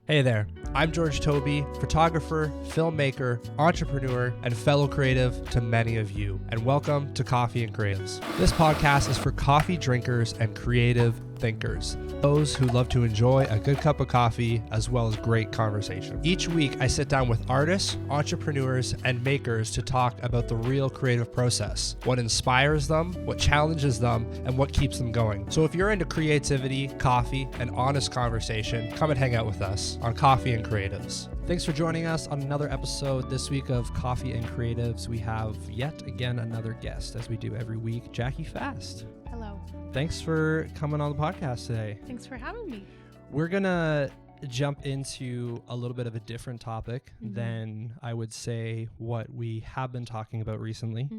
Hey there, I'm George Toby, photographer, filmmaker, entrepreneur, and fellow creative to many of you, and welcome to Coffee and Creatives. This podcast is for coffee drinkers and creative thinkers, those who love to enjoy a good cup of coffee as well as great conversation. Each week, I sit down with artists, entrepreneurs, and makers to talk about the real creative process, what inspires them, what challenges them, and what keeps them going. So if you're into creativity, coffee, and honest conversation, come and hang out with us on Coffee and Creatives. Thanks for joining us on another episode this week of Coffee and Creatives. We have yet again another guest, as we do every week, Jackie Fast. Hello. Thanks for coming on the podcast today. Thanks for having me. We're going to jump into a little bit of a different topic than I would say what we have been talking about recently.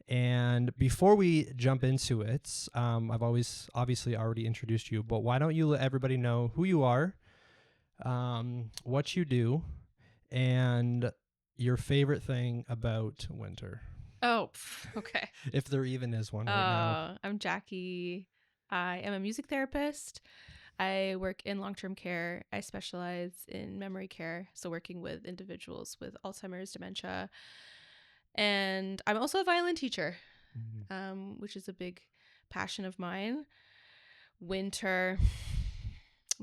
And before we jump into it, I've obviously already introduced you, but why don't you let everybody know who you are, what you do, and your favorite thing about winter. Oh, okay. If there even is one right now. I'm Jackie. I am a music therapist. I work in long-term care. I specialize in memory care, so working with individuals with Alzheimer's, dementia. And I'm also a violin teacher, which is a big passion of mine. Winter,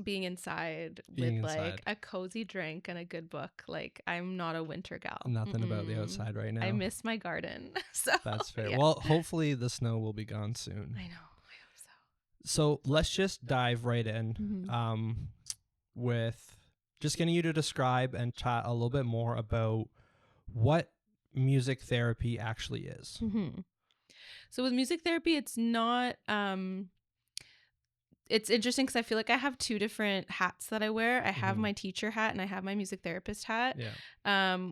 being inside with like a cozy drink and a good book. Like, I'm not a winter gal. Nothing about the outside right now. I miss my garden. So that's fair. Yeah. Well, hopefully the snow will be gone soon. I know. I hope so. So let's just dive right in with just getting you to describe and chat a little bit more about what music therapy actually is. So with music therapy, it's not... It's interesting because I feel like I have two different hats that I wear. I have my teacher hat and I have my music therapist hat. Yeah.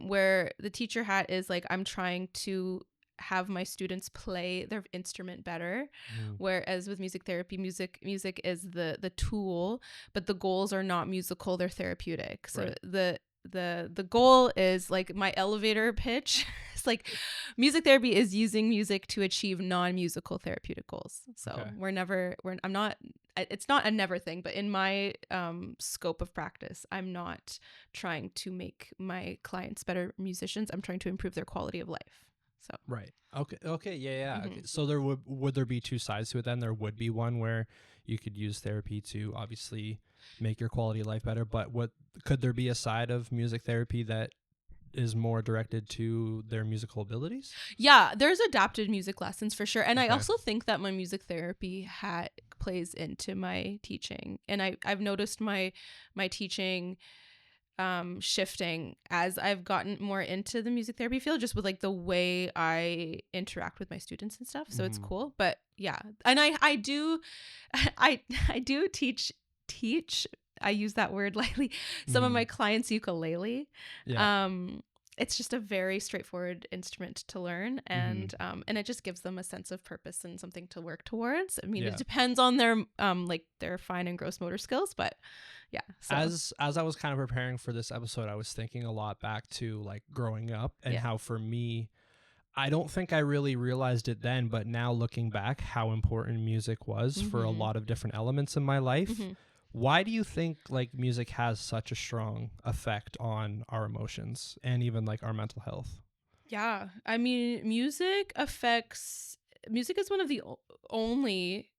Where the teacher hat is like, I'm trying to have my students play their instrument better. Whereas with music therapy, music is the tool, but the goals are not musical, they're therapeutic. So the goal is like my elevator pitch. It's like music therapy is using music to achieve non-musical therapeutic goals. So it's not a never thing, but in my scope of practice, I'm not trying to make my clients better musicians. I'm trying to improve their quality of life. So right. Okay. Yeah. Okay. So there would there be two sides to it then? There would be one where you could use therapy to obviously make your quality of life better, but could there be a side of music therapy that is more directed to their musical abilities? Yeah, there's adapted music lessons for sure. And I also think that my music therapy hat plays into my teaching. And I've noticed my teaching shifting as I've gotten more into the music therapy field, just with like the way I interact with my students and stuff. So it's cool. But yeah, and I do teach. I use that word lightly. Some of my clients ukulele. Yeah. It's just a very straightforward instrument to learn, and it just gives them a sense of purpose and something to work towards. I mean, it depends on their fine and gross motor skills, but yeah. So. As I was kind of preparing for this episode, I was thinking a lot back to like growing up and how for me, I don't think I really realized it then, but now looking back, how important music was for a lot of different elements in my life. Why do you think like music has such a strong effect on our emotions and even like our mental health? Yeah, I mean, music is one of the only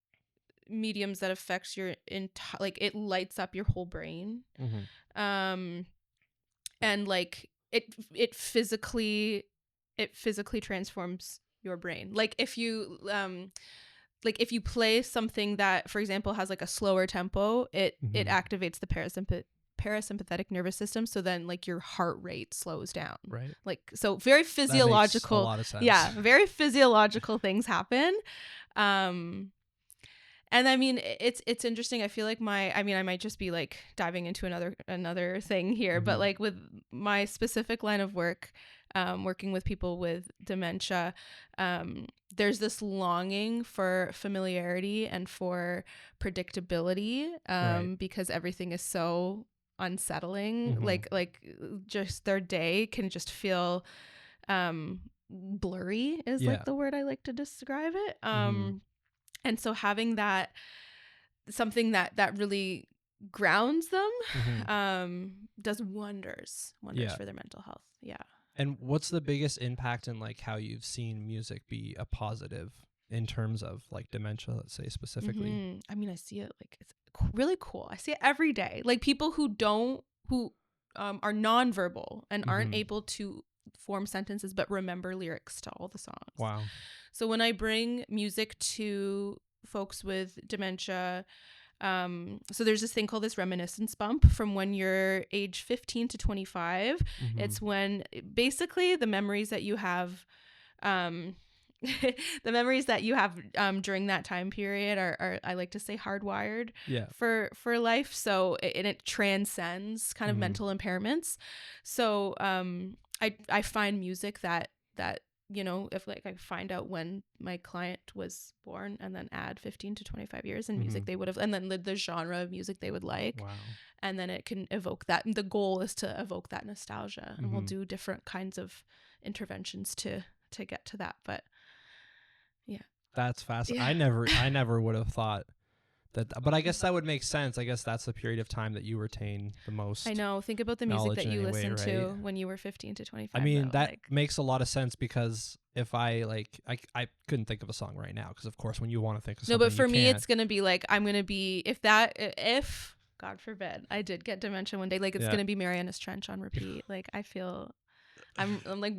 mediums that affects your like it lights up your whole brain. And like it physically transforms your brain. Like if you play something that, for example, has like a slower tempo, it activates the parasympathetic nervous system. So then like your heart rate slows down. Right. Like, so very physiological. That makes a lot of sense. Yeah. Very physiological things happen. And I mean, it's interesting. I feel like I might just be like diving into another thing here, but like with my specific line of work, working with people with dementia, there's this longing for familiarity and for predictability, because everything is so unsettling. Like just their day can just feel blurry is like the word I like to describe it. And so having that, something that really grounds them, does wonders for their mental health. Yeah. And what's the biggest impact in like how you've seen music be a positive in terms of like dementia, let's say specifically? I mean, I see it like it's really cool. I see it every day. Like people who are nonverbal and aren't able to form sentences but remember lyrics to all the songs. Wow. So when I bring music to folks with dementia, so there's this thing called this reminiscence bump from when you're age 15 to 25. It's when basically the memories that you have, during that time period are I like to say hardwired for life. So it transcends kind of mental impairments. So I find music that you know, if like I find out when my client was born and then add 15 to 25 years in music they would have, and then the genre of music they would like. Wow. And then it can evoke that. The goal is to evoke that nostalgia, and we'll do different kinds of interventions to get to that. But yeah, that's fascinating. I never would have thought that, but I guess that would make sense. I guess that's the period of time that you retain the most. I know. Think about the music that you listened to when you were 15 to 25. I mean, that makes a lot of sense, because if I couldn't think of a song right now, because of course when you want to think of something, no, but for me it's gonna be like, I'm gonna be, if God forbid I did get dementia one day, like it's gonna be Mariana's Trench on repeat. Like I feel I'm like,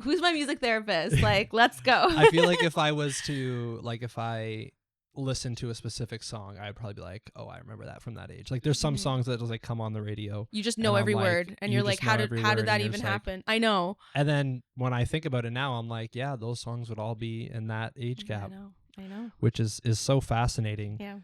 who's my music therapist? Like, let's go. I feel like if I was to, like, if I listen to a specific song, I'd probably be like, oh, I remember that from that age. Like there's some songs that just like come on the radio, you just know every word, and you're like, how did that even happen? I know. And then when I think about it now, I'm like, yeah, those songs would all be in that age gap. I know. Which is so fascinating. Yeah.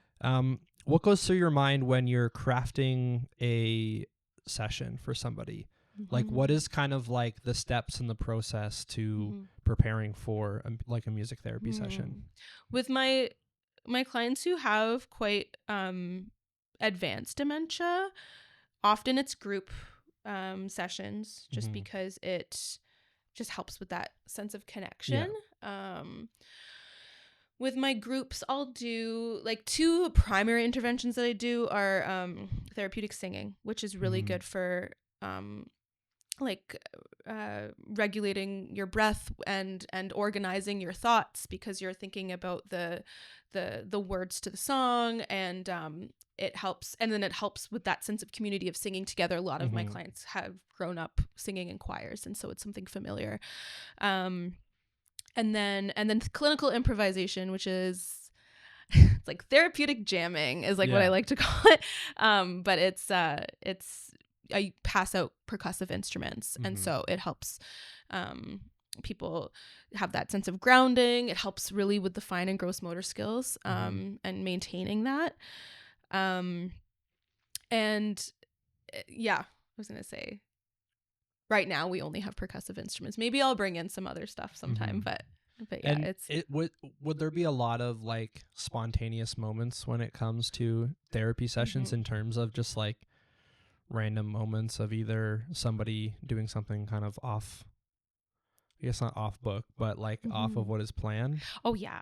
What goes through your mind when you're crafting a session for somebody? Like what is kind of like the steps in the process to preparing for like a music therapy session? With my clients who have quite advanced dementia, often it's group sessions, just because it just helps with that sense of connection. With my groups, I'll do like 2 primary interventions that I do are therapeutic singing, which is really good for regulating your breath and organizing your thoughts, because you're thinking about the words to the song, and it helps with that sense of community of singing together. A lot of my clients have grown up singing in choirs, and so it's something familiar. And then clinical improvisation, which is it's like therapeutic jamming is like what I like to call it. But it's I pass out percussive instruments, and so it helps people have that sense of grounding. It helps really with the fine and gross motor skills, and maintaining that. I was gonna say, right now we only have percussive instruments. Maybe I'll bring in some other stuff sometime, but yeah, and would there be a lot of like spontaneous moments when it comes to therapy sessions, in terms of just like random moments of either somebody doing something kind of off, I guess not off book, but like off of what is planned? Oh yeah.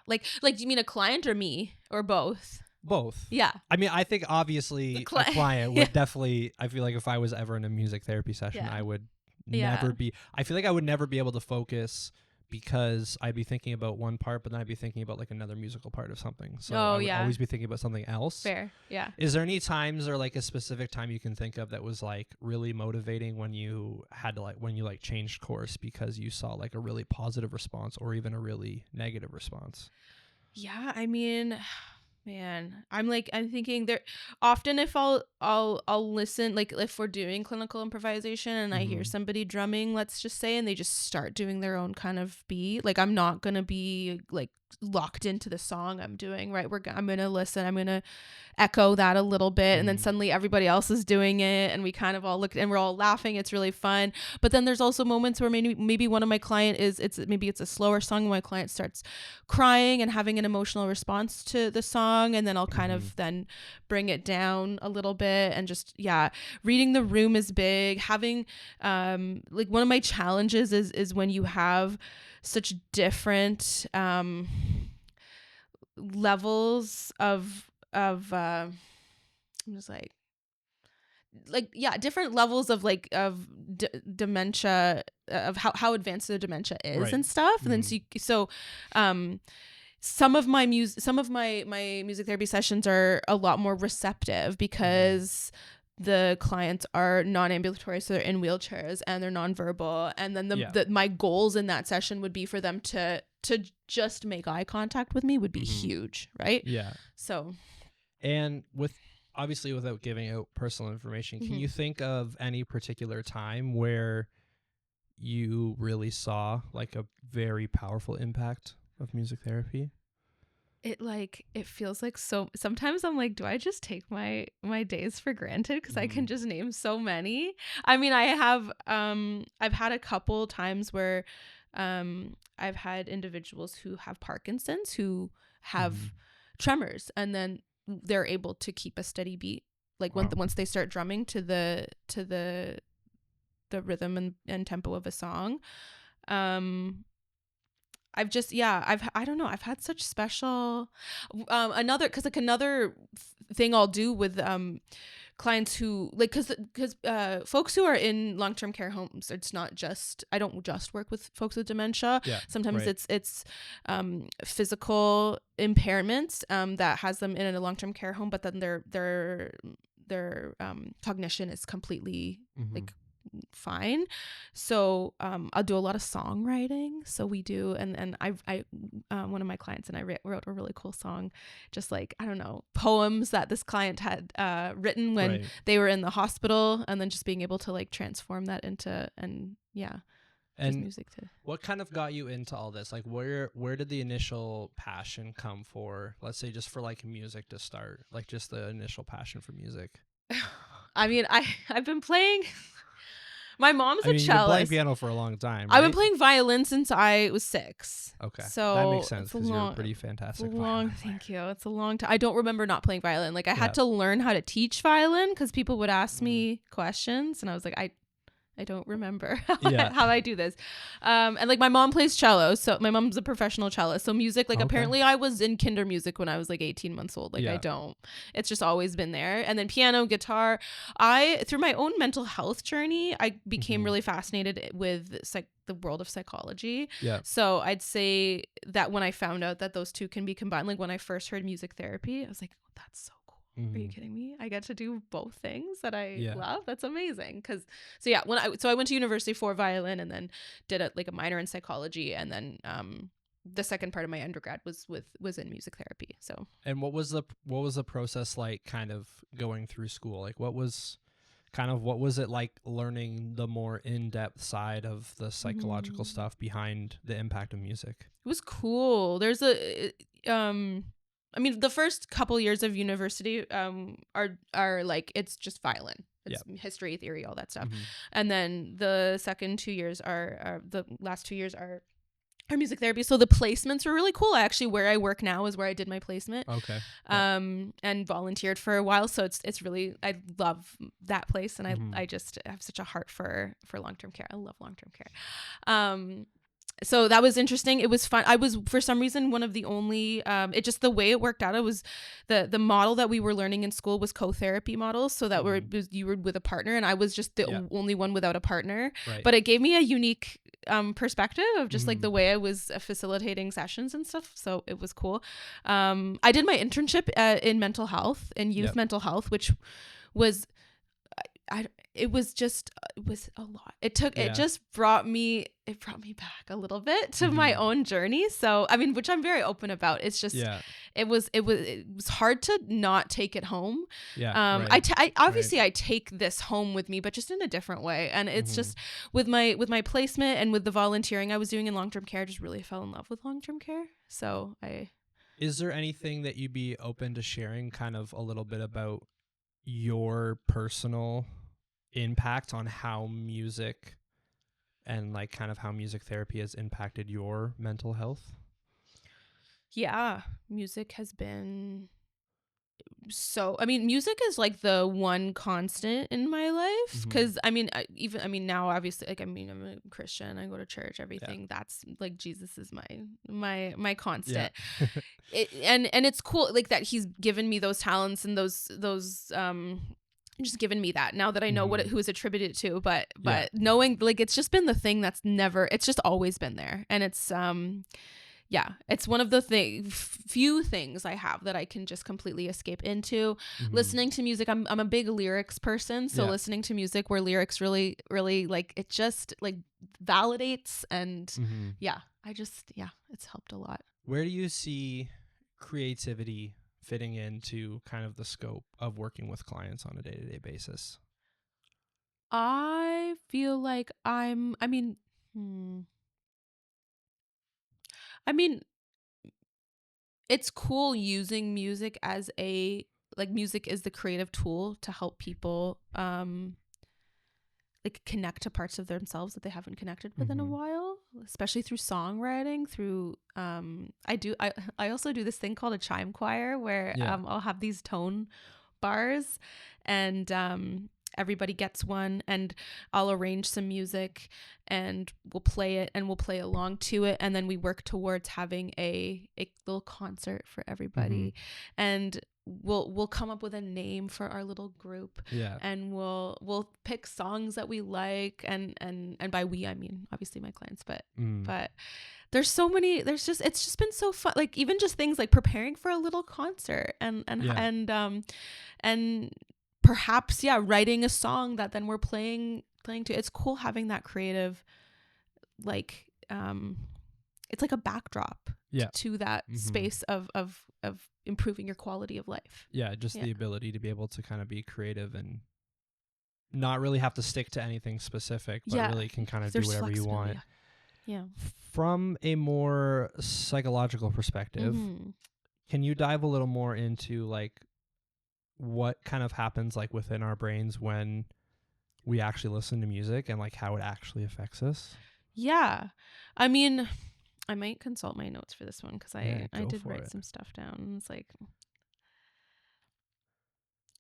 Like do you mean a client or me, or both? Both. Yeah. I mean, I think obviously a client would definitely, I feel like if I was ever in a music therapy session, I would never be, I feel like I would never be able to focus, because I'd be thinking about one part, but then I'd be thinking about like another musical part of something. So I would always be thinking about something else. Fair. Yeah. Is there any times or like a specific time you can think of that was like really motivating when you had to when you changed course because you saw like a really positive response or even a really negative response? Yeah. I mean, man, I'm thinking there often, if I'll listen, like if we're doing clinical improvisation and I hear somebody drumming, let's just say, and they just start doing their own kind of beat, like I'm not going to be like locked into the song I'm doing, right? I'm going to listen, I'm going to echo that a little bit, and then suddenly everybody else is doing it, and we kind of all look and we're all laughing. It's really fun. But then there's also moments where maybe one of my client it's a slower song, and my client starts crying and having an emotional response to the song, and then I'll kind of then bring it down a little bit, and just reading the room is big. Having like one of my challenges is when you have such different levels of I'm just like yeah, different levels of like of dementia, of how advanced the dementia is, Right. and stuff. And then some of my music therapy sessions are a lot more receptive because the clients are non-ambulatory, so they're in wheelchairs and they're nonverbal. And then my goals in that session would be for them to just make eye contact with me would be huge, right? Yeah. So, and obviously without giving out personal information, can you think of any particular time where you really saw like a very powerful impact of music therapy? It feels like so. Sometimes I'm like, do I just take my days for granted because I can just name so many? I mean, I have I've had a couple times where I've had individuals who have Parkinson's who have tremors, and then they're able to keep a steady beat, like once they start drumming to the rhythm and tempo of a song. I've just I don't know, I've had such special another thing I'll do with clients who like because folks who are in long-term care homes, it's not just, I don't just work with folks with dementia. Sometimes it's physical impairments that has them in a long-term care home, but then their cognition is completely like fine. So I'll do a lot of songwriting. So we do, and I one of my clients and I wrote a really cool song, just like, I don't know, poems that this client had written when they were in the hospital, and then just being able to like transform that into and music to. What kind of got you into all this? Like where did the initial passion come for, let's say, just for like music to start, like just the initial passion for music? I mean, I've been playing. My mom's a cellist. You've been playing piano for a long time, right? I've been playing violin since I was 6. Okay. So that makes sense because you're a pretty fantastic violin player. Thank you. It's a long time. I don't remember not playing violin. Like I had to learn how to teach violin because people would ask me questions, and I was like, I don't remember how I do this. And like my mom plays cello. So my mom's a professional cellist. So music, like apparently I was in kinder music when I was like 18 months old. Like it's just always been there. And then piano, guitar. Through my own mental health journey, I became really fascinated with the world of psychology. So I'd say that when I found out that those two can be combined, like when I first heard music therapy, I was like, oh, that's so cool. Are you kidding me? I get to do both things that I love. That's amazing. I went to university for violin, and then did a minor in psychology, and then the second part of my undergrad was in music therapy. So. And what was the process like, kind of going through school? Like what was it like learning the more in-depth side of the psychological stuff behind the impact of music? It was cool. There's I mean, the first couple years of university are like, it's just violin. It's history, theory, all that stuff. And then the second 2 years the last 2 years are music therapy. So the placements were really cool. Actually, where I work now is where I did my placement. Okay. And volunteered for a while. So it's really, I love that place. And I just have such a heart for long-term care. I love long-term care. So that was interesting. It was fun. I was, for some reason, one of the only, it just, the way it worked out, it was the model that we were learning in school was co-therapy models. So that you were with a partner, and I was just the only one without a partner. But it gave me a unique perspective of just like the way I was facilitating sessions and stuff. So it was cool. I did my internship in mental health, in youth mental health, which was, it was a lot. It just brought me back a little bit to my own journey. So, I mean, which I'm very open about. It's just, it was hard to not take it home. I take this home with me, but just in a different way. And it's just with my placement and with the volunteering I was doing in long-term care, I just really fell in love with long-term care. So is there anything that you'd be open to sharing, kind of a little bit about your personal impact on how music and like kind of how music therapy has impacted your mental health? Yeah, music has been so, I mean, music is like the one constant in my life, because I mean, now obviously, like, I mean, I'm a Christian, I go to church, everything. That's like, Jesus is my constant. And it's cool, like, that he's given me those talents and those just given me that, now that I know who is attributed to, but knowing, like, it's just been the thing it's just always been there. And it's it's one of the few things I have that I can just completely escape into. Listening to music, I'm a big lyrics person, so listening to music where lyrics really, really, like, it just, like, validates, and it's helped a lot. Where do you see creativity fitting into kind of the scope of working with clients on a day-to-day basis? I feel like it's cool using music as music is the creative tool to help people like connect to parts of themselves that they haven't connected with in a while, especially through songwriting, through I also do this thing called a chime choir, where I'll have these tone bars, and everybody gets one, and I'll arrange some music, and we'll play it, and we'll play along to it, and then we work towards having a little concert for everybody. And we'll come up with a name for our little group, and we'll pick songs that we like, and by we, I mean obviously my clients, but there's so many, it's just been so fun, like, even just things like preparing for a little concert, and perhaps writing a song that then we're playing to. It's cool having that creative, like, it's like a backdrop to that space of improving your quality of life. The ability to be able to kind of be creative and not really have to stick to anything specific, but really can kind of do whatever you want. From a more psychological perspective, can you dive a little more into, like, what kind of happens, like, within our brains when we actually listen to music, and, like, how it actually affects us? I mean, I might consult my notes for this one, because I did write some stuff down. It's like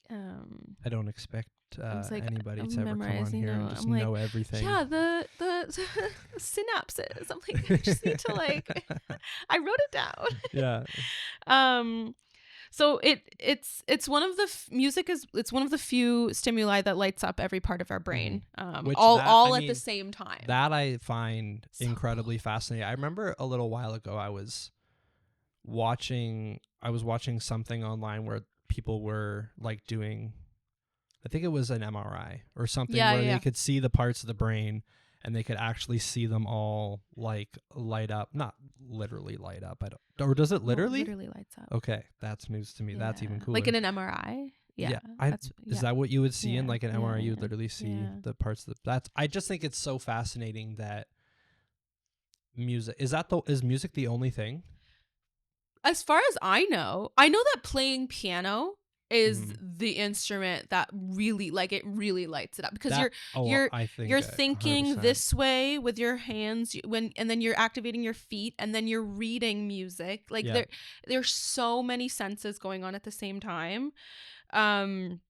I don't expect anybody to ever come on here and just know everything. The synapses. I'm like, I just need to, like, I wrote it down. So it's one of the music is, it's one of the few stimuli that lights up every part of our brain, all at the same time. That I find incredibly fascinating. I remember a little while ago I was watching something online where people were, like, doing, I think it was an MRI or something, where they could see the parts of the brain, and they could actually see them all, like, light up. Not literally light up. Or does it literally? It literally lights up. Okay, that's news to me. Yeah. That's even cooler. Like in an MRI? Is that what you would see in, like, an MRI? You would literally see the parts of I just think it's so fascinating that music, is music the only thing? As far as I know that playing piano is the instrument that really, like, it really lights it up, because you're thinking 100%. This way with your hands, and then you're activating your feet, and then you're reading music, like, there's so many senses going on at the same time. And,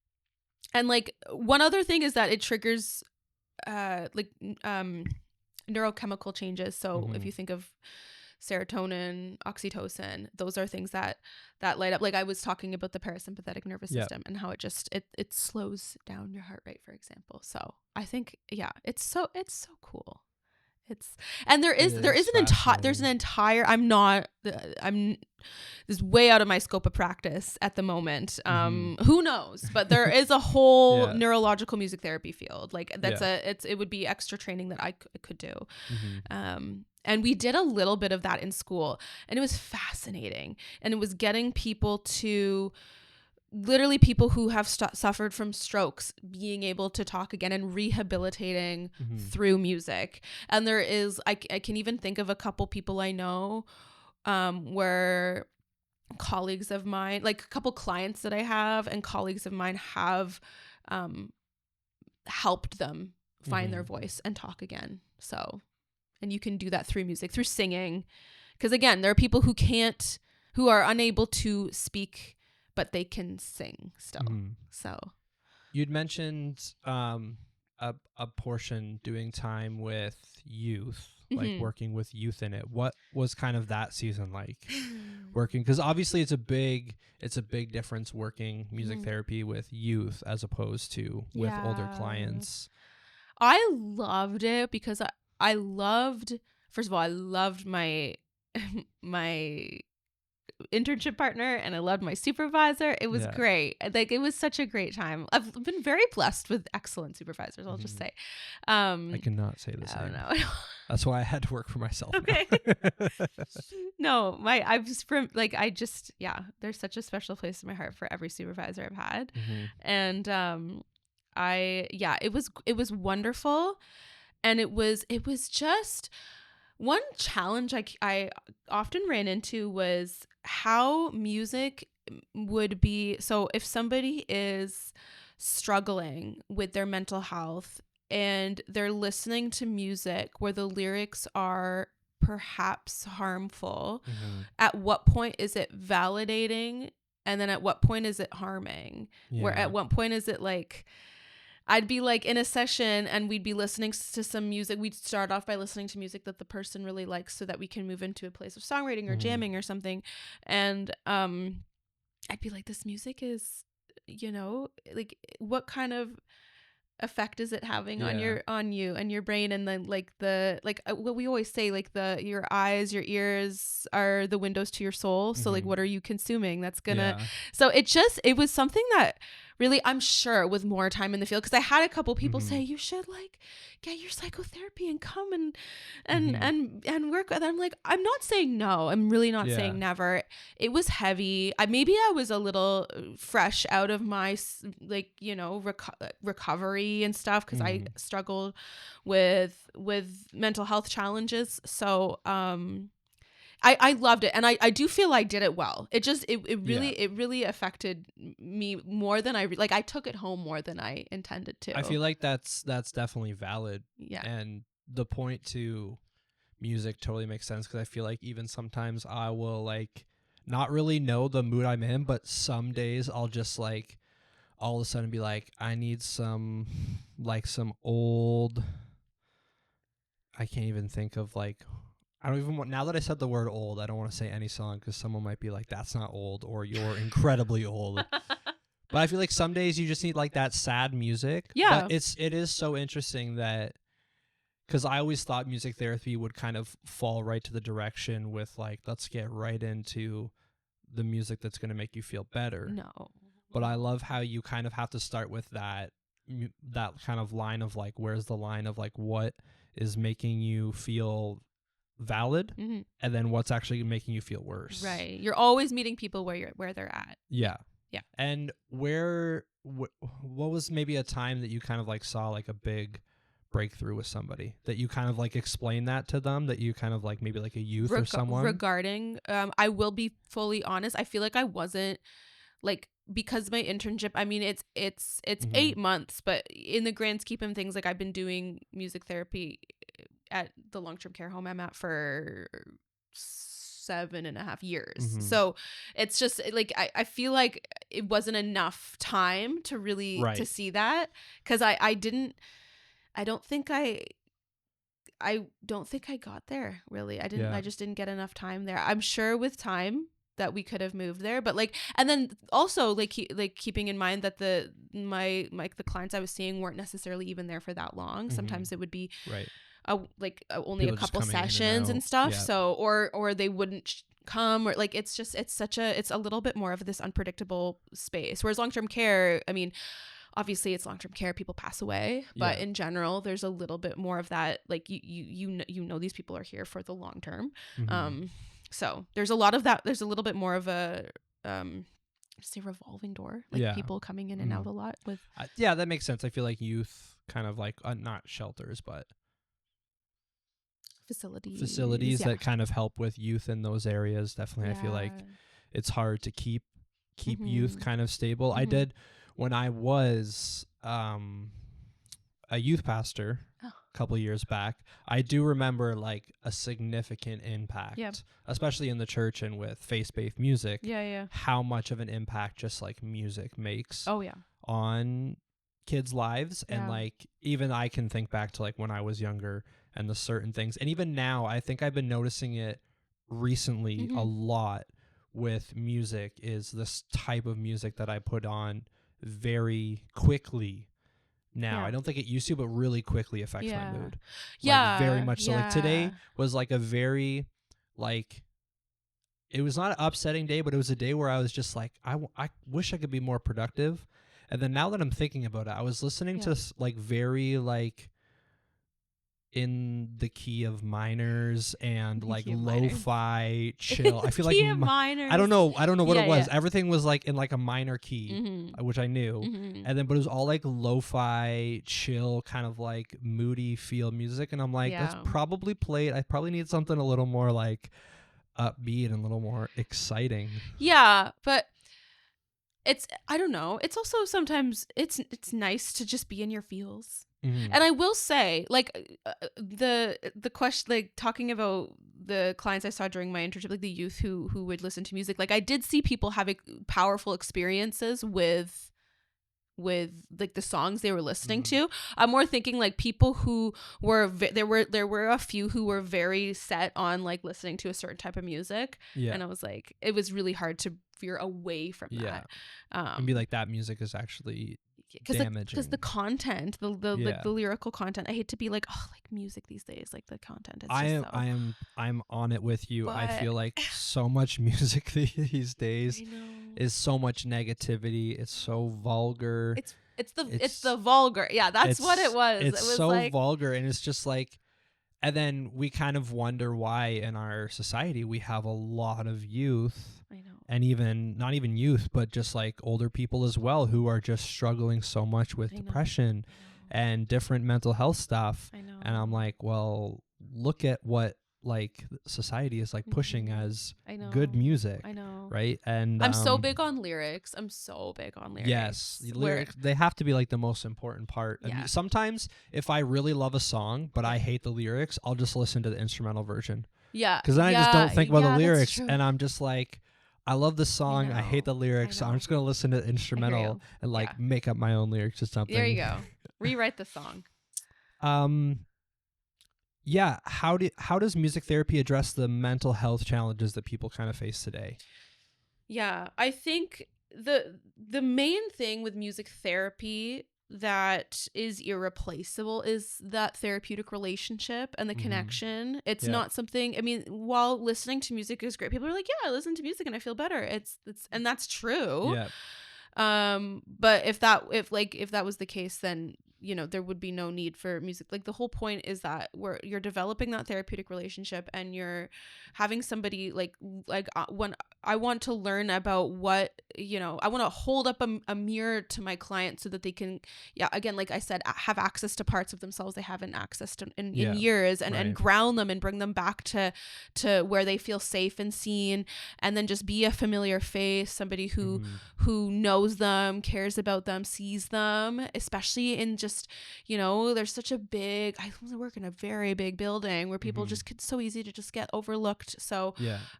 like, one other thing is that it triggers neurochemical changes. So if you think of serotonin, oxytocin, those are things that light up. Like, I was talking about the parasympathetic nervous system and how it slows down your heart rate, for example. So I think it's so cool. There's an entire I'm this is way out of my scope of practice at the moment. Who knows? But there is a whole neurological music therapy field. Like, it would be extra training that I could do. And we did a little bit of that in school, and it was fascinating. And it was getting people to, literally people who have suffered from strokes, being able to talk again, and rehabilitating through music. And there is, I can even think of a couple people I know, where colleagues of mine, like a couple clients that I have, and colleagues of mine have helped them find their voice and talk again. So, and you can do that through music, through singing. Because again, there are people who are unable to speak but they can sing still. So you'd mentioned a portion doing time with youth, like working with youth in it. What was kind of that season like working? Because obviously it's a big difference working music therapy with youth as opposed to with older clients. I loved it because I loved, first of all, I loved my internship partner, and I loved my supervisor. It was great. Like, it was such a great time. I've been very blessed with excellent supervisors, I'll just say. I cannot say the same. No. That's why I had to work for myself. Okay. No, there's such a special place in my heart for every supervisor I've had. And it was wonderful. And it was just one challenge I often ran into was how music would be. So if somebody is struggling with their mental health and they're listening to music where the lyrics are perhaps harmful, at what point is it validating? And then at what point is it harming? Where at what point is it like, I'd be like in a session and we'd be listening to some music. We'd start off by listening to music that the person really likes so that we can move into a place of songwriting or jamming or something. And I'd be like, this music is, like, what kind of effect is it having on you and your brain? And then what we always say, like, your eyes, your ears are the windows to your soul. So like, what are you consuming that's gonna so it was something that really, I'm sure with more time in the field, because I had a couple people say, you should like get your psychotherapy and come and work with. I'm like, I'm not saying no. I'm really not saying never. It was heavy. Maybe I was a little fresh out of my recovery and stuff, because I struggled with mental health challenges. So I loved it, and I do feel I did it well. It really affected me more than I took it home more than I intended to. I feel like that's definitely valid. Yeah. And the point to music totally makes sense, because I feel like even sometimes I will like not really know the mood I'm in, but some days I'll just like all of a sudden be like, I need some old, I can't even think of like, I don't even want, now that I said the word old, I don't want to say any song because someone might be like, that's not old, or you're incredibly old. But I feel like some days you just need like that sad music. Yeah. But it is so interesting that, because I always thought music therapy would kind of fall right to the direction with like, let's get right into the music that's going to make you feel better. No. But I love how you kind of have to start with that kind of line of like, where's the line of like, what is making you feel valid, and then what's actually making you feel worse. Right. You're always meeting people where they're at. Yeah. And what was maybe a time that you kind of like saw like a big breakthrough with somebody, that you kind of like explain that to them, that you kind of like maybe like a youth or someone regarding I will be fully honest, I feel like I wasn't like, because my internship, I mean, it's 8 months, but in the grand scheme of things, like, I've been doing music therapy at the long-term care home I'm at for 7.5 years. So it's just like, I feel like it wasn't enough time to really to see that, because I don't think I got there, really. I just didn't get enough time there. I'm sure with time that we could have moved there, but like, and then also like keeping in mind that the clients I was seeing weren't necessarily even there for that long. Sometimes it would be only a couple sessions and stuff. Yeah. So or they wouldn't come, or like, it's a little bit more of this unpredictable space. Whereas long-term care, I mean, obviously it's long-term care, people pass away, but in general there's a little bit more of that, like you know these people are here for the long term. So there's a lot of that. There's a little bit more of a just a revolving door, like people coming in and out a lot with that makes sense. I feel like youth kind of like not shelters, but facilities that kind of help with youth in those areas. Definitely. I feel like it's hard to keep youth kind of stable. I did when I was a youth pastor couple years back, I do remember like a significant impact, especially in the church and with faith-based music. How much of an impact just like music makes. On kids' lives. And like even I can think back to like when I was younger and the certain things, and even now I think I've been noticing it recently a lot with music, is this type of music that I put on very quickly now. I don't think it used to, but really quickly affects my mood. Like, very much so. Like today was like a very like, it was not an upsetting day, but it was a day where I was just like, I wish I could be more productive. And then now that I'm thinking about it, I was listening to like very like in the key of minors and like lo-fi chill. I feel like I don't know what it was. Everything was like in like a minor key, which I knew. And then but it was all like lo-fi chill kind of like moody feel music, and I'm like, that's probably played. I probably need something a little more like upbeat and a little more exciting. Yeah, but it's, I don't know. It's also sometimes it's nice to just be in your feels. And I will say, like, the question, like talking about the clients I saw during my internship, like the youth who would listen to music, like I did see people having powerful experiences with like the songs they were listening to. I'm more thinking like people who were there were a few who were very set on like listening to a certain type of music, and I was like, it was really hard to veer away from that and be like, that music is actually damaging, because the content, the like the lyrical content, I hate to be like, oh, like music these days, like the content is I'm on it with you, but I feel like so much music these days is so much negativity. It's so vulgar. It's the vulgar. Yeah, that's what it was. It's it was so like, vulgar, and it's just like, and then we kind of wonder why in our society we have a lot of youth. I know. And even not even youth, but just like older people as well, who are just struggling so much with depression and different mental health stuff. I know. And I'm like, well, look at what like society is like pushing as good music. I know. Right. And I'm so big on lyrics. Yes. Lyrics, they have to be like the most important part. I mean, sometimes if I really love a song, but I hate the lyrics, I'll just listen to the instrumental version. Yeah. Because then I just don't think about the lyrics, and I'm just like, I love the song. I hate the lyrics. So I'm just going to listen to the instrumental and like make up my own lyrics or something. There you go. Rewrite the song. Yeah. How does music therapy address the mental health challenges that people kind of face today? Yeah, I think the main thing with music therapy that is irreplaceable is that therapeutic relationship and the connection. It's not something, I mean, while listening to music is great, people are like, yeah, I listen to music and I feel better. It's and that's true. But if that was the case, then there would be no need for music. Like, the whole point is that you're developing that therapeutic relationship, and you're having somebody like when I want to learn about what, I want to hold up a mirror to my client so that they can, again, like I said, have access to parts of themselves they haven't accessed in years, and ground them and bring them back to where they feel safe and seen, and then just be a familiar face, somebody who knows them, cares about them, sees them, especially in just, there's such a big, I work in a very big building where people just, it's so easy to just get overlooked. So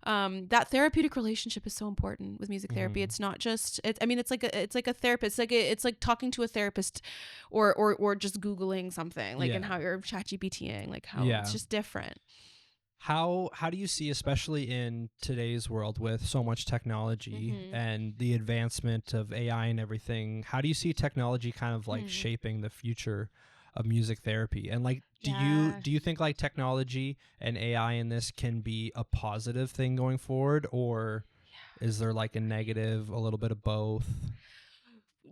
that therapeutic relationship is so important with music therapy. It's not just, it's like a therapist, it's like talking to a therapist or just Googling something, like, and how you're ChatGPTing, like how it's just different. How do you see, especially in today's world with so much technology and the advancement of AI and everything, how do you see technology kind of like shaping the future of music therapy? And like, do you think like technology and AI in this can be a positive thing going forward, or is there like a negative, a little bit of both?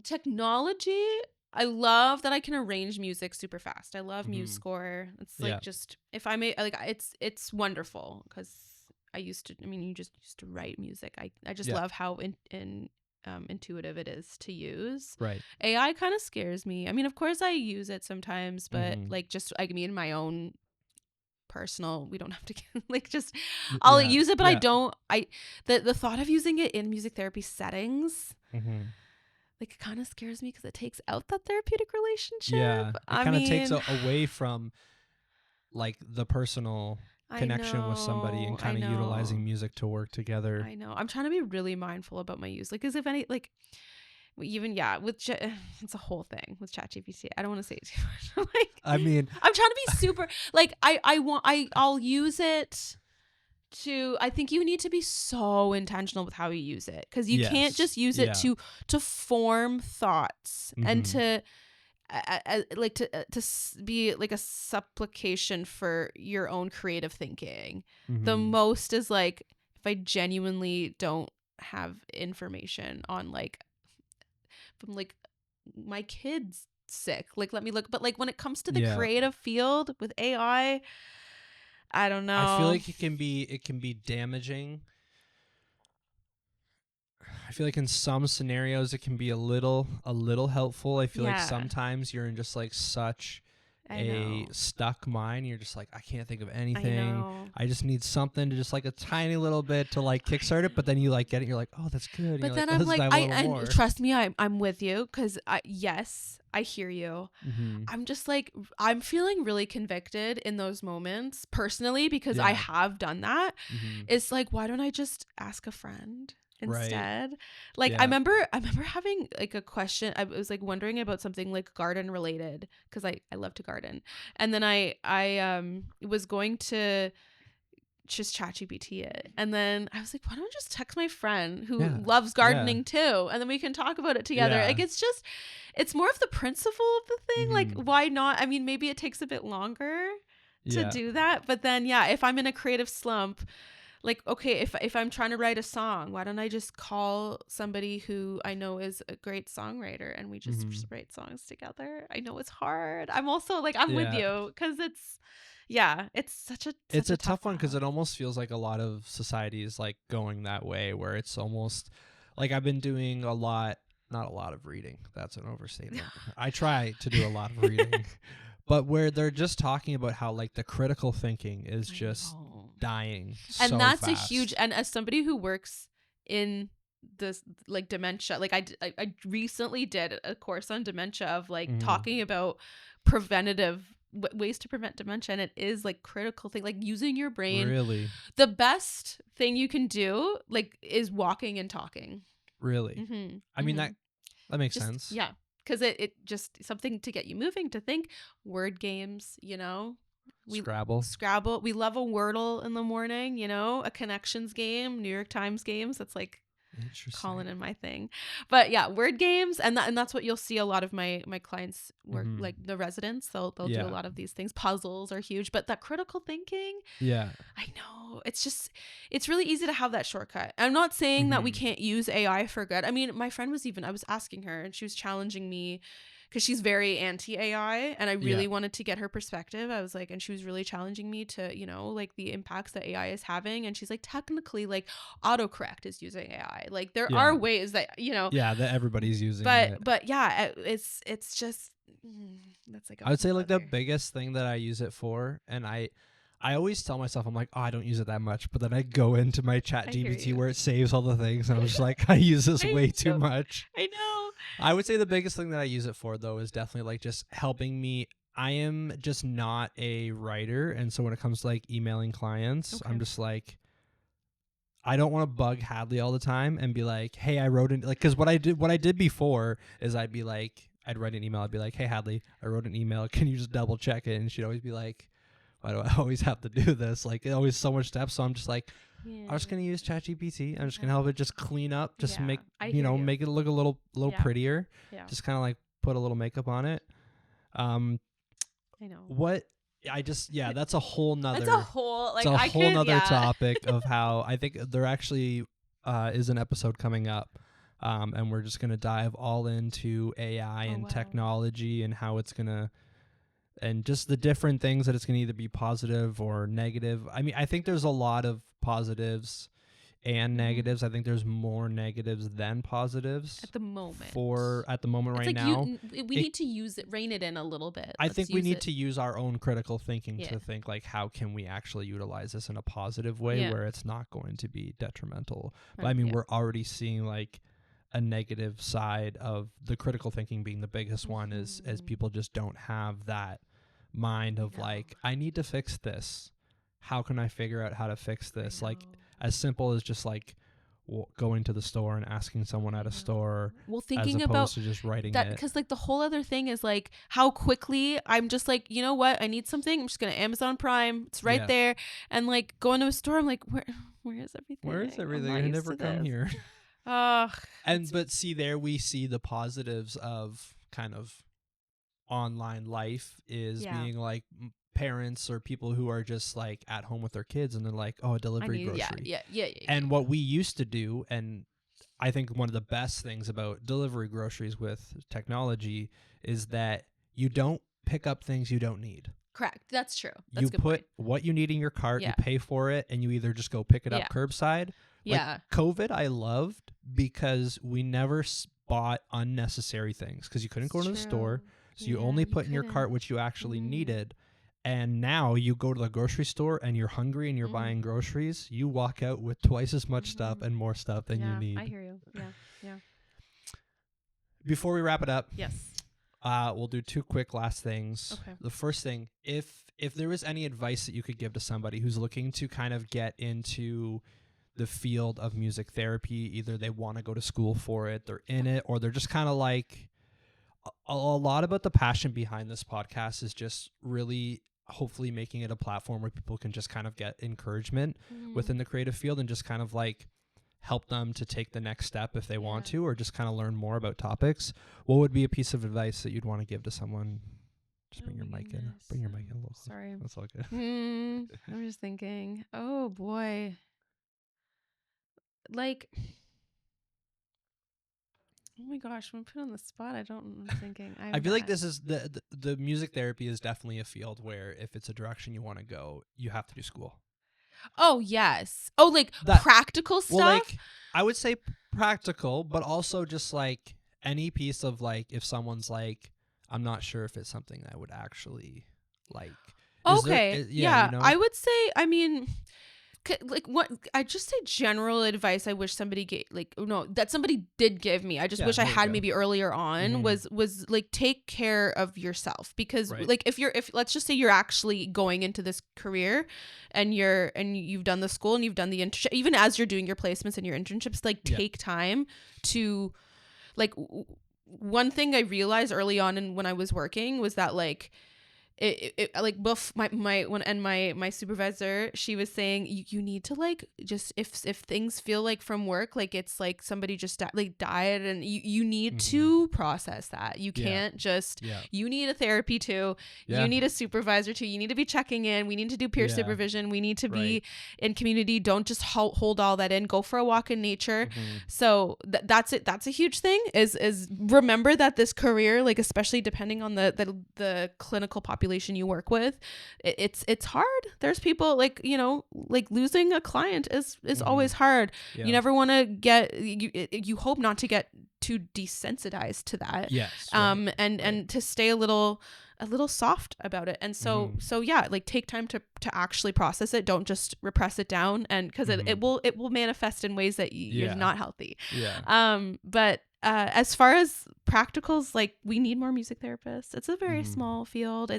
Technology, I love that I can arrange music super fast. I love MuseScore. It's like just, if I may, like, it's wonderful, because you just used to write music. I just love how intuitive it is to use. Right. AI kind of scares me. I mean, of course I use it sometimes, but like, just, I mean, my own personal, we don't have to like, just I'll use it, but the thought of using it in music therapy settings, like, it kind of scares me, because it takes out that therapeutic relationship. Yeah, it kind of takes away from like the personal connection with somebody and kind of utilizing music to work together. I know. I'm trying to be really mindful about my use. Like, as if any, like, even, with it's a whole thing with ChatGPT. I don't want to say it too much. Like, I mean, I'm trying to be super, like, I'll use it to, I think you need to be so intentional with how you use it, because you can't just use it to form thoughts and to like to be like a supplication for your own creative thinking. The most is like, if I genuinely don't have information on, like, from, like, my kid's sick, like, let me look. But, like, when it comes to the creative field with AI, I don't know. I feel like it can be damaging. I feel like in some scenarios it can be a little helpful. I feel like sometimes you're in just like such a stuck mind. You're just like, I can't think of anything. I just need something to just like a tiny little bit to like kickstart it. But then you like get it. You're like, oh, that's good. But then I'm like, and trust me, I'm with you, because yes, I hear you. I'm just like, I'm feeling really convicted in those moments personally, because I have done that. It's like, why don't I just ask a friend instead? Right. Like, I remember having like a question. I was like wondering about something like garden related, because I love to garden. And then I was going to just ChatGPT it, and then I was like, why don't I just text my friend who loves gardening too, and then we can talk about it together. Like, it's more of the principle of the thing. Like, why not? I mean, maybe it takes a bit longer to do that, but then if I'm in a creative slump, like, okay, if I'm trying to write a song, why don't I just call somebody who I know is a great songwriter, and we just write songs together? I know it's hard. I'm also like, I'm with you, because it's a tough one, because it almost feels like a lot of society is like going that way, where it's almost like, I've been doing not a lot of reading. That's an overstatement. I try to do a lot of reading. But where they're just talking about how like the critical thinking is just dying, and so that's fast. a huge. And as somebody who works in this like dementia, like I recently did a course on dementia of like talking about preventative ways to prevent dementia, and it is like critical thing, like using your brain. Really, the best thing you can do like is walking and talking. Really, I mean that makes sense. Yeah. Because it just something to get you moving, to think. Word games, Scrabble. We love a Wordle in the morning, a connections game, New York Times games. That's like calling in my thing. But yeah, word games, and that's what you'll see a lot of my clients work, like the residents. They'll do a lot of these things. Puzzles are huge, but that critical thinking. Yeah, I know. It's really easy to have that shortcut. I'm not saying that we can't use AI for good. I mean, my friend I was asking her, and she was challenging me, because she's very anti-AI, and I really wanted to get her perspective. I was like, and she was really challenging me to, like the impacts that AI is having. And she's like, technically, like autocorrect is using AI. Like there are ways that, that everybody's using it. But yeah, it's just, that's like, I would say like the biggest thing that I use it for, and I always tell myself, I'm like, oh, I don't use it that much. But then I go into my ChatGPT where it saves all the things, and I'm just like, I use this way too much. I know. I would say the biggest thing that I use it for, though, is definitely like just helping me. I am just not a writer. And so when it comes to like emailing clients, I'm just like, I don't want to bug Hadley all the time and be like, hey, I wrote like, because what I did before is I'd write an email. I'd be like, hey, Hadley, I wrote an email. Can you just double check it? And she'd always be like, why do I always have to do this? Like, it's always so much steps. So I'm just like, I'm just going to use ChatGPT. I'm just going to help it just clean up, just make it look a little prettier. Yeah. Just kind of like put a little makeup on it. I know. That's a whole nother, topic of how I think there actually is an episode coming up. And we're just going to dive all into AI and technology and how it's going to, and just the different things that it's going to either be positive or negative. I mean, I think there's a lot of positives and negatives. I think there's more negatives than positives at the moment. Right now, we need to rein it in a little bit. I think we need to use our own critical thinking to think like, how can we actually utilize this in a positive way where it's not going to be detrimental. But I mean, we're already seeing like a negative side of the critical thinking being the biggest one is as people just don't have that mind of like, I need to fix this. How can I figure out how to fix this? Like as simple as just like going to the store and asking someone at a store, thinking as opposed about to just writing that, it. because like the whole other thing is like how quickly I'm just like, you know what, I need something, I'm just gonna Amazon Prime, it's right there, and like going to a store, I'm like, where is everything? Where is everything? I never come here. But see, there we see the positives of kind of online life is being like parents or people who are just like at home with their kids and they're like, oh, a delivery grocery. Yeah. And what we used to do, and I think one of the best things about delivery groceries with technology is that you don't pick up things you don't need. Correct. That's true. That's you put what you need in your cart, you pay for it, and you either just go pick it up curbside. Like COVID, I loved because we never bought unnecessary things because you couldn't go to the store. So you only put in your cart what you actually needed. And now you go to the grocery store and you're hungry and you're buying groceries. You walk out with twice as much stuff and more stuff than you need. I hear you. Yeah. Before we wrap it up, yes, we'll do two quick last things. Okay. The first thing, if there was any advice that you could give to somebody who's looking to kind of get into the field of music therapy, either they want to go to school for it, they're in it, or they're just kind of like, a lot about the passion behind this podcast is just really hopefully making it a platform where people can just kind of get encouragement within the creative field and just kind of like help them to take the next step if they want to, or just kind of learn more about topics. What would be a piece of advice that you'd want to give to someone? Just bring your mic in. Bring your mic in a little. Sorry. That's all good. I'm just thinking, oh boy. Like, oh my gosh, when put on the spot, I'm thinking. I feel like this is the music therapy is definitely a field where if it's a direction you want to go, you have to do school. Oh, yes. Oh, like practical stuff? Well, like, I would say practical, but also just like any piece of like, if someone's like, I'm not sure if it's something that I would actually like. Okay. You know? I would say, I mean, like what I just say general advice I wish somebody gave, like, no, that somebody did give me, I just wish I had maybe earlier on, was like, take care of yourself, because like if let's just say you're actually going into this career and you've done the school and you've done the internship, even as you're doing your placements and your internships, like take time to, like, one thing I realized early on and when I was working was that like it like my supervisor, she was saying you need to like, just if things feel like from work like it's like somebody just died, and you need to process that. You can't just you need a therapy too, you need a supervisor too, you need to be checking in, we need to do peer supervision, we need to be in community. Don't just hold all that in. Go for a walk in nature. So that's it. That's a huge thing, is remember that this career, like especially depending on the clinical population you work with, it's hard. There's people like, you know, like losing a client is always hard. You never want to get, you hope not to get too desensitized to that. And to stay a little soft about it. And so like take time to actually process it. Don't just repress it down, and because it will manifest in ways that you're not healthy. But as far as practicals, like we need more music therapists. It's a very small field.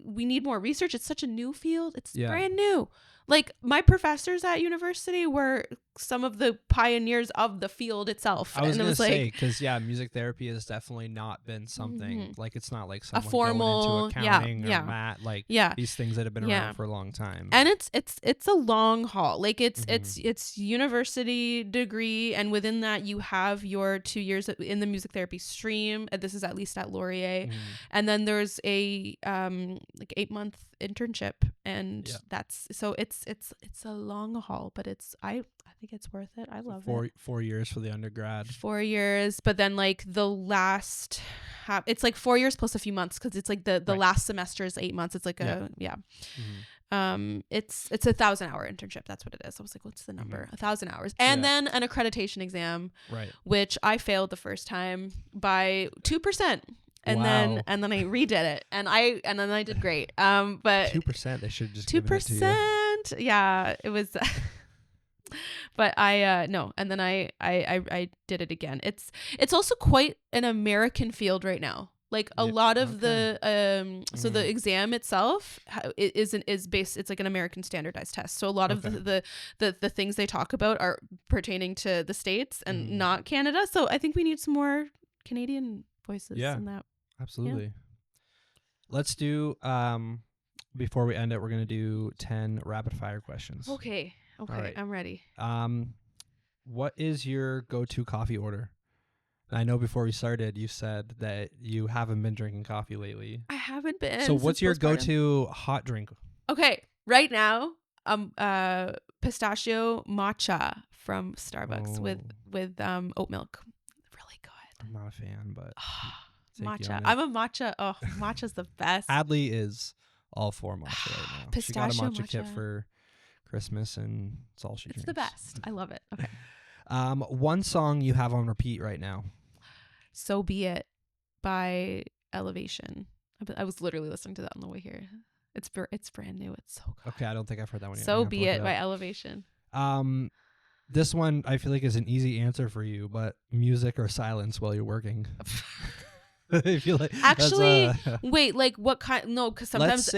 We need more research. It's such a new field. It's brand new. Like my professors at university were some of the pioneers of the field itself. I was going to say, because music therapy has definitely not been something like, it's not like someone a formal going into accounting or math, like these things that have been around for a long time. And it's a long haul. Like it's university degree, and within that you have your 2 years in the music therapy stream. This is at least at Laurier, and then there's a like 8-month internship, and that's so it's a long haul, but I think it's worth it. I love it. 4 years for the undergrad. 4 years, but then like the last it's like 4 years plus a few months, because it's like the last semester is 8 months. It's like it's 1,000-hour internship. That's what it is. I was like, what's the number? 1,000 hours, and then an accreditation exam, which I failed the first time by 2%. And then I redid it, and then I did great. But 2%, they should just 2%. Yeah, it was. But no, and then I did it again. It's also quite an American field right now. Like a lot of okay. so the exam itself is based, it's like an American standardized test. So a lot of the things they talk about are pertaining to the States and not Canada. So I think we need some more Canadian voices in that. Absolutely. Yeah. Let's do before we end it, we're gonna do 10 rapid fire questions. Okay. Right. I'm ready. What is your go-to coffee order? I know before we started, you said that you haven't been drinking coffee lately. I haven't been. So what's your go-to hot drink? Okay, right now, pistachio matcha from Starbucks with oat milk. Really good. I'm not a fan, but matcha. I'm a matcha. Oh, matcha's the best. Adley is all for matcha right now. Pistachio she got a matcha kit for Christmas, and it's all she drinks. It's the best. I love it. Okay. One song you have on repeat right now. So Be It by Elevation. I was literally listening to that on the way here. It's brand new. It's so good. Okay, I don't think I've heard that one yet. So Be It by Elevation. This one I feel like is an easy answer for you, but music or silence while you're working. I feel like actually, wait, like what kind? No, because sometimes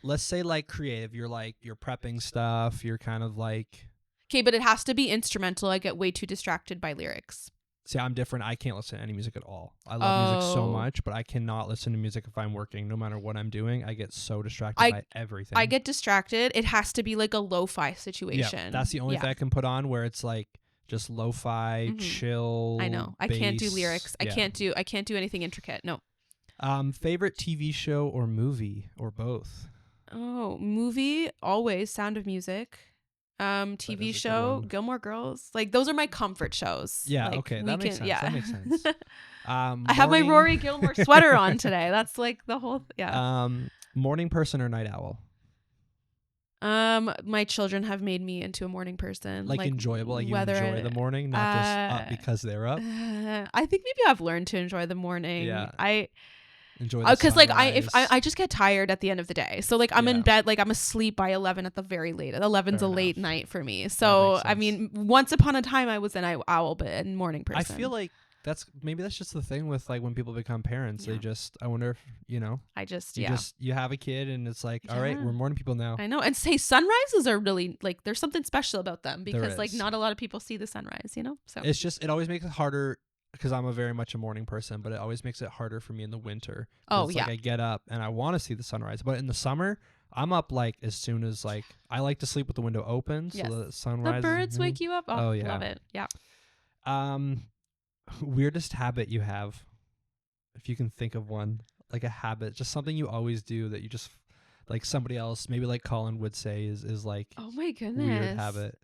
let's say like creative. You're prepping stuff. You're kind of like. Okay, but it has to be instrumental. I get way too distracted by lyrics. See, I'm different. I can't listen to any music at all. I love music so much, but I cannot listen to music if I'm working. No matter what I'm doing, I get so distracted by everything. I get distracted. It has to be like a lo-fi situation. Yeah, that's the only thing I can put on where it's like just lo-fi, chill. I know. I can't do lyrics. Yeah. I can't do anything intricate. No. Favorite TV show or movie or both? Oh, movie, always Sound of Music. TV show, Gilmore Girls. Like those are my comfort shows. Yeah, like, okay. That makes sense. Yeah. That makes sense. I have my Rory Gilmore sweater on today. That's like the whole morning person or night owl? My children have made me into a morning person. Like enjoyable, like you enjoy the morning, not just up because they're up. I think maybe I've learned to enjoy the morning. Yeah. I enjoy because like I just get tired at the end of the day. So like I'm in bed, like I'm asleep by 11 at the very late. 11's a late night for me. So I mean, once upon a time I was an owl, but a morning person. I feel like that's just the thing with like when people become parents. They just, I wonder if you have a kid and it's like, all right, we're morning people now. I know. And say sunrises are really like there's something special about them because like not a lot of people see the sunrise. So it's just, it always makes it harder. Because I'm very much a morning person, but it always makes it harder for me in the winter. Oh, yeah. Like I get up and I want to see the sunrise. But in the summer, I'm up like as soon as like, I like to sleep with the window open. So the sunrise. The birds wake you up. Oh, yeah. Love it. Yeah. Weirdest habit you have, if you can think of one, like a habit, just something you always do that you just, like somebody else, maybe like Colin would say is like, oh my goodness, weird habit.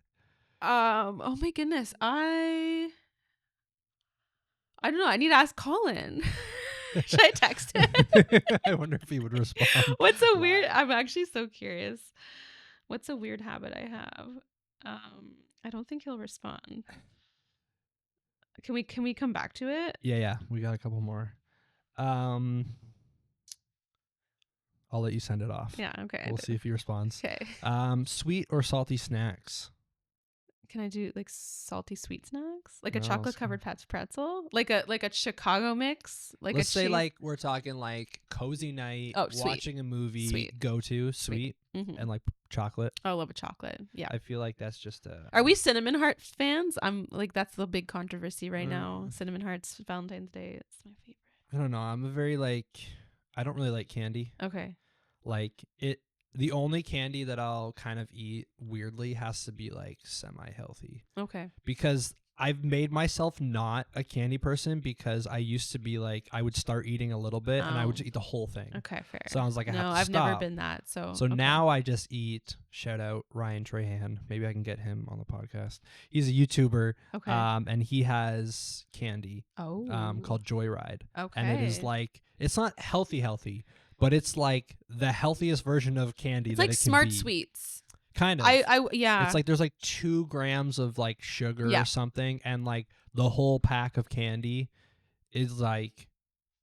Oh my goodness. I don't know. I need to ask Colin. Should I text him? I wonder if he would respond. What's a weird? I'm actually so curious. What's a weird habit I have? I don't think he'll respond. Can we come back to it? Yeah. We got a couple more. I'll let you send it off. Yeah. Okay. We'll see if he responds. Okay. Sweet or salty snacks? Can I do like salty sweet snacks? Like a chocolate covered pretzel? Like a Chicago mix? Like let's say like we're talking like cozy night, watching a movie, go to sweet. And like chocolate. I love a chocolate. Yeah. I feel like that's just Are we Cinnamon Hearts fans? I'm like, that's the big controversy right now. Cinnamon Hearts, Valentine's Day. It's my favorite. I don't know. I'm a very I don't really like candy. Okay. The only candy that I'll kind of eat weirdly has to be like semi-healthy. Okay. Because I've made myself not a candy person because I used to be like, I would start eating a little bit and I would just eat the whole thing. Okay, fair. So I was like, I've never been that. So now I just eat, shout out Ryan Trahan. Maybe I can get him on the podcast. He's a YouTuber. Okay. And he has candy called Joyride. Okay. And it is like, it's not healthy, but it's like the healthiest version of candy. It's that like it can Smart be. Sweets. Kind of. Yeah. It's like there's like 2 grams of like sugar or something, and like the whole pack of candy is like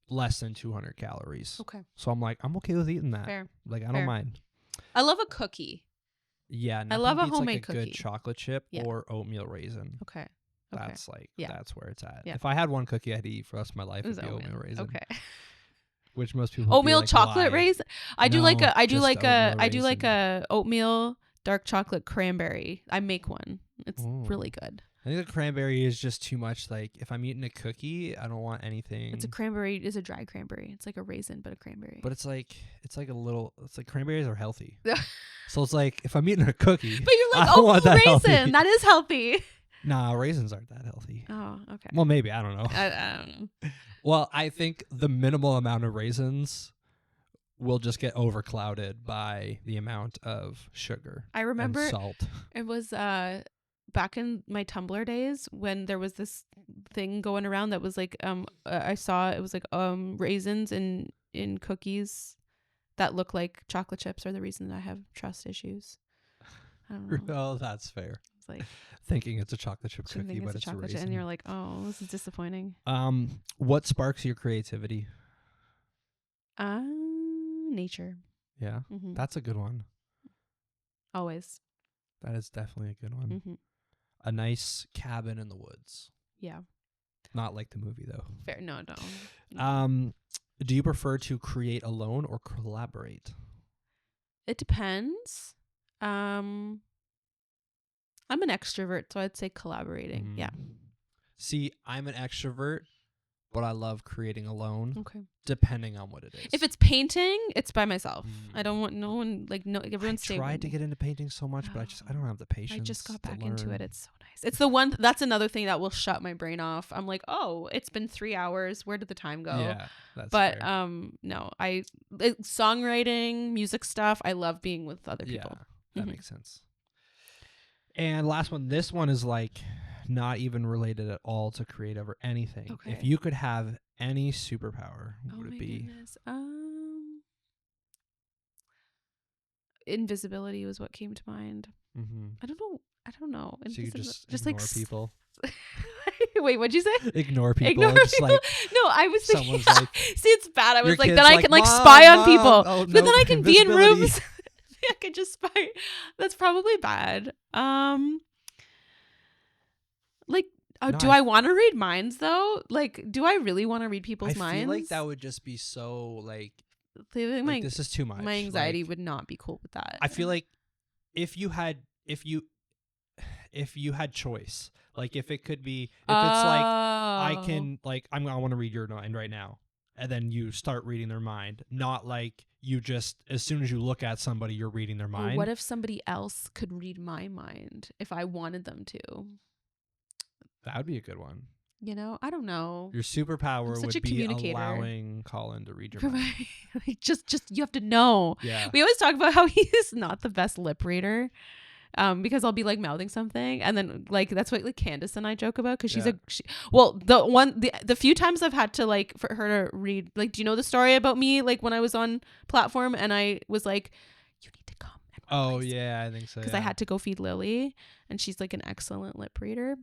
less than 200 calories. Okay. So I'm like, I'm okay with eating that. Fair. Like I don't mind. I love a cookie. Yeah. I love a homemade like a cookie. good chocolate chip or oatmeal raisin. Okay. That's like that's where it's at. Yeah. If I had one cookie I'd eat for the rest of my life, it'd be oatmeal raisin. Okay. which most people oatmeal like, chocolate raisin. I do like raisin. a oatmeal dark chocolate cranberry. I make one. It's Ooh. really good. I think the cranberry is just too much. Like if I'm eating a cookie, I don't want anything. It's a cranberry. It's a dry cranberry. It's like a raisin, but a cranberry. But it's like cranberries are healthy. So it's like if I'm eating a cookie, but you're like, oh, raisin. That is healthy. Nah, raisins aren't that healthy. Oh, okay. Well, maybe. I don't know. I don't know. Well, I think the minimal amount of raisins will just get overclouded by the amount of sugar. I remember and salt. It was back in my Tumblr days when there was this thing going around that was like I saw it was like raisins in cookies that look like chocolate chips are the reason that I have trust issues. I don't know. Oh, that's fair. It's like thinking it's a chocolate chip cookie, but it's a raisin. And you're like, oh, this is disappointing. What sparks your creativity? Nature. Yeah, that's a good one. Always. That is definitely a good one. Mm-hmm. A nice cabin in the woods. Yeah. Not like the movie though. Fair. No. Do you prefer to create alone or collaborate? It depends. I'm an extrovert, so I'd say collaborating. Yeah. See, I'm an extrovert, but I love creating alone. Okay. Depending on what it is. If it's painting, it's by myself. I don't want no one everyone. I tried to get into painting so much, but I don't have the patience. I just got back into it. It's so nice. It's the one. That's another thing that will shut my brain off. I'm like, oh, it's been 3 hours. Where did the time go? Yeah, that's but fair. No, songwriting, music stuff. I love being with other people. Yeah, that makes sense. And last one. This one is like not even related at all to creative or anything. Okay. If you could have any superpower, what would it be? Goodness. Invisibility was what came to mind. I don't know. So you just ignore like people. Wait, what'd you say? Ignore people. Ignore people. Like, no, I was thinking. Like, see, it's bad. I was like, then like, I can like Mom, spy on people, oh, but then I can be in invisibility. rooms. I could just spy. That's probably bad. Like, do I want to read minds though? Like, do I really want to read people's minds? I feel like that would just be so like this is too much. My anxiety would not be cool with that. I feel like if you had choice, like if it could be, if it's like I can like I want to read your mind right now, and then you start reading their mind, not like you just as soon as you look at somebody you're reading their mind. Or what if somebody else could read my mind if I wanted them to? That would be a good one. You know, I don't know. Your superpower would be allowing Colin to read your mind. Like just you have to know. Yeah. We always talk about how he's not the best lip reader. Because I'll be like mouthing something, and then like that's what like Candace and I joke about because she's the few times I've had to like for her to read, like, do you know the story about me like when I was on platform and I was like, you need to come. Yeah, I think so. Because I had to go feed Lily, and she's like an excellent lip reader.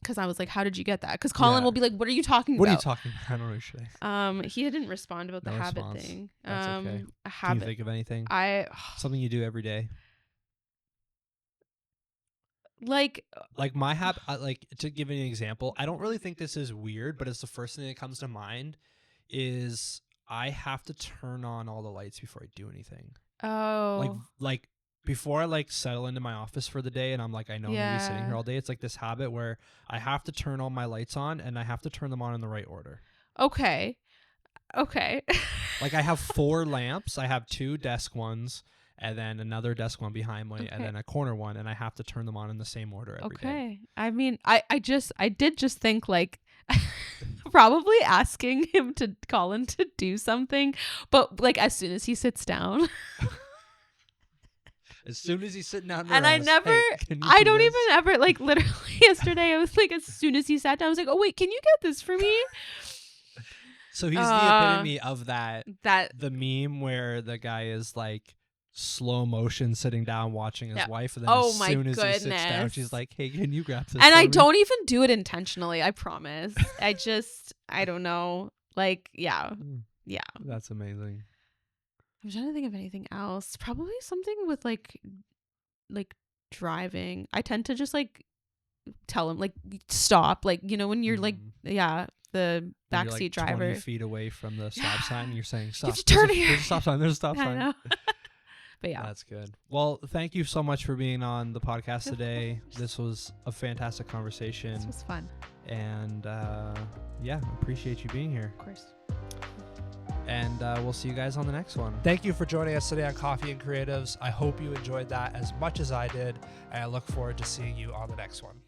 Because I was like, how did you get that? Because Colin will be like, what are you talking about? What are you talking about? I don't know what you're saying. He didn't respond about the habit thing. That's okay. A habit. Can you think of anything? Something you do every day. Like my habit, like to give you an example, I don't really think this is weird, but it's the first thing that comes to mind is I have to turn on all the lights before I do anything. Oh. Like before I like settle into my office for the day and I'm like, I know I'm going to be sitting here all day. It's like this habit where I have to turn all my lights on and I have to turn them on in the right order. Okay. Like I have 4 lamps. I have 2 desk ones and then another desk one behind me and then a corner one. And I have to turn them on in the same order every day. I mean, I did just think like probably asking him to Colin to do something, but like as soon as he sits down. As soon as he's sitting down, and I don't even ever like literally yesterday. I was like, as soon as he sat down, I was like, oh wait, can you get this for me? So he's the epitome of that the meme where the guy is like slow motion sitting down watching his wife, and then as soon as he sits down, she's like, hey, can you grab this? And I don't even do it intentionally. I promise. I don't know. Like, yeah. That's amazing. I'm trying to think of anything else. Probably something with like driving. I tend to just like tell him like stop, like, you know, when you're like the When you're, backseat like, driver. 20 feet away from the stop sign, and you're saying, stop. Keeps turning. There's a stop sign. There's a stop I sign. know. But yeah. That's good. Well, thank you so much for being on the podcast today. This was a fantastic conversation. This was fun. And yeah, appreciate you being here. Of course. And we'll see you guys on the next one. Thank you for joining us today on Coffee and Creatives. I hope you enjoyed that as much as I did, and I look forward to seeing you on the next one.